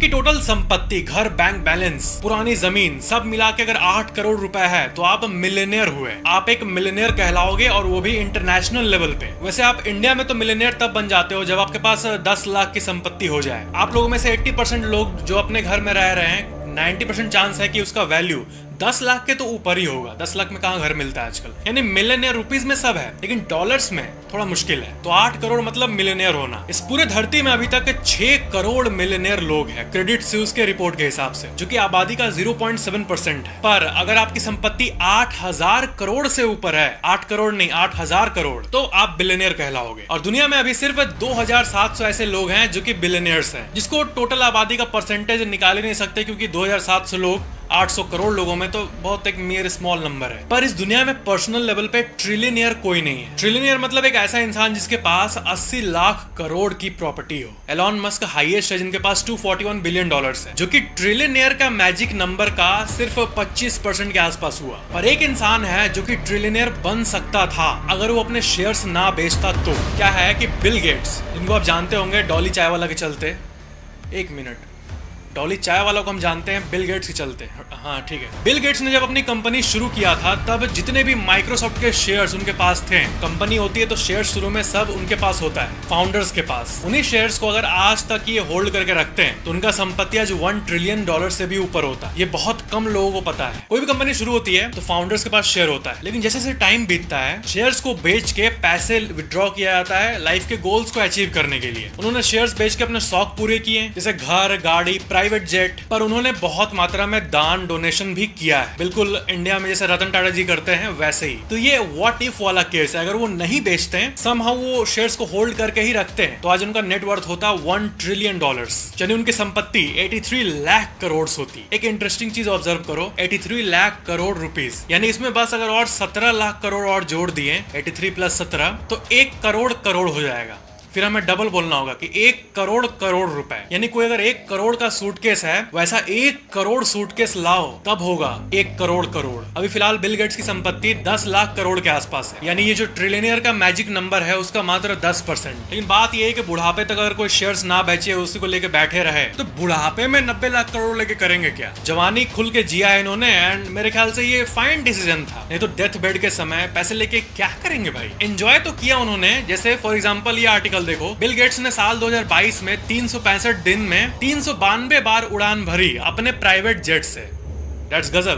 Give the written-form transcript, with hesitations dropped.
आपकी टोटल संपत्ति, घर, बैंक बैलेंस, पुरानी जमीन सब मिला के अगर 8 करोड़ रुपए है तो आप मिलियनेयर हुए। आप एक मिलियनेयर कहलाओगे और वो भी इंटरनेशनल लेवल पे। वैसे आप इंडिया में तो मिलियनेयर तब बन जाते हो जब आपके पास 10 लाख की संपत्ति हो जाए। आप लोगों में से 80% लोग जो अपने घर में रह रहे हैं, 90% चांस है कि उसका वैल्यू 10 लाख के तो ऊपर ही होगा। 10 लाख में कहाँ घर मिलता है आजकल। यानी मिलियनेयर रुपीस में सब है, लेकिन डॉलर्स में थोड़ा मुश्किल है। तो 8 करोड़ मतलब मिलियनेयर होना। इस पूरे धरती में अभी तक 6 करोड़ मिलियनेयर लोग हैं, क्रेडिट स्विस के रिपोर्ट के हिसाब से, जो कि आबादी का 0.7% है। पर अगर आपकी संपत्ति 8,000 करोड़ से ऊपर है, 8 करोड़ नहीं 8,000 करोड़, तो आप बिलियनियर कहलाओगे। और दुनिया में अभी सिर्फ 2,700 ऐसे लोग हैं जो कि बिलियनियर्स हैं, जिसको टोटल आबादी का परसेंटेज निकाल ही नहीं सकते, क्योंकि 2,700 लोग 800 करोड़ लोगों में तो बहुत एक मेयर स्मॉल नंबर है। पर इस दुनिया में पर्सनल लेवल पे ट्रिलियनियर कोई नहीं है। ट्रिलियनियर मतलब एक ऐसा इंसान जिसके पास 80 लाख करोड़ की प्रॉपर्टी हो। एलॉन मस्क हाईएस्ट है जिनके पास $241 बिलियन है, जो कि ट्रिलियनियर का मैजिक नंबर का सिर्फ 25% के आसपास हुआ। पर एक इंसान है जो कि ट्रिलियनियर बन सकता था अगर वो अपने शेयर्स ना बेचता। तो क्या है कि बिल गेट्स, जिनको आप जानते होंगे डॉली चाय वाला के चलते, एक मिनट, डॉली चाय वाला को हम जानते हैं बिल गेट्स के चलते। हाँ ठीक है। बिल गेट्स ने जब अपनी कंपनी शुरू किया था तब जितने भी माइक्रोसॉफ्ट के शेयर्स उनके पास थे, कंपनी होती है तो शेयर्स शुरू में सब उनके पास होता है, फाउंडर्स के पास। उन्हीं शेयर्स को अगर आज तक ये होल्ड करके रखते हैं तो उनका संपत्ति आज $1 ट्रिलियन से भी ऊपर होता है। ये बहुत कम लोगों को पता है। कोई भी कंपनी शुरू होती है तो फाउंडर्स के पास शेयर होता है, लेकिन जैसे जैसे टाइम बीतता है शेयर्स को बेच के पैसे विड्रॉ किया जाता है लाइफ के गोल्स को अचीव करने के लिए। उन्होंने शेयर्स बेच के अपने शौक पूरे किए, जैसे घर, गाड़ी, प्राइवेट जेट। पर उन्होंने बहुत मात्रा में दान डोनेशन भी किया है, बिल्कुल इंडिया में जैसे रतन टाटा जी करते हैं वैसे ही। तो ये व्हाट इफ वाला केस है। अगर वो नहीं बेचते हैं, समहाउ वो शेयर्स को होल्ड करके ही रखते हैं, तो आज उनका नेटवर्थ होता $1 ट्रिलियन, यानी उनकी संपत्ति 83 लाख करोड़ होती। एक इंटरेस्टिंग चीज ऑब्जर्व करो, 83 लाख करोड़ रुपीस, यानी इसमें बस अगर और 17 लाख करोड़ और जोड़ दिए, 83 + 17, तो 1 करोड़ करोड़ हो जाएगा। फिर हमें डबल बोलना होगा कि 1 करोड़ करोड़ रुपए। यानी कोई अगर 1 करोड़ का सूटकेस है, वैसा 1 करोड़ सूटकेस लाओ तब होगा 1 करोड़ करोड़। अभी फिलहाल बिल गेट्स की संपत्ति 10 लाख करोड़ के आसपास है, यानी ये जो ट्रिलियनियर का मैजिक नंबर है उसका मात्र 10%। लेकिन बात ये है कि बुढ़ापे तक अगर कोई शेयर्स ना बेचे, उसी को लेके बैठे रहे, तो बुढ़ापे में 90 लाख करोड़ लेके करेंगे क्या। जवानी खुल के जिया है इन्होंने, एंड मेरे ख्याल से ये फाइन डिसीजन था। नहीं तो डेथ बेड के समय पैसे लेके क्या करेंगे भाई। एंजॉय तो किया उन्होंने, जैसे फॉर एग्जांपल ये आर्टिकल देखो, बिल गेट्स ने साल 2022 में 365 दिन में 392 बार उड़ान भरी अपने प्राइवेट जेट से। दैट्स गजब।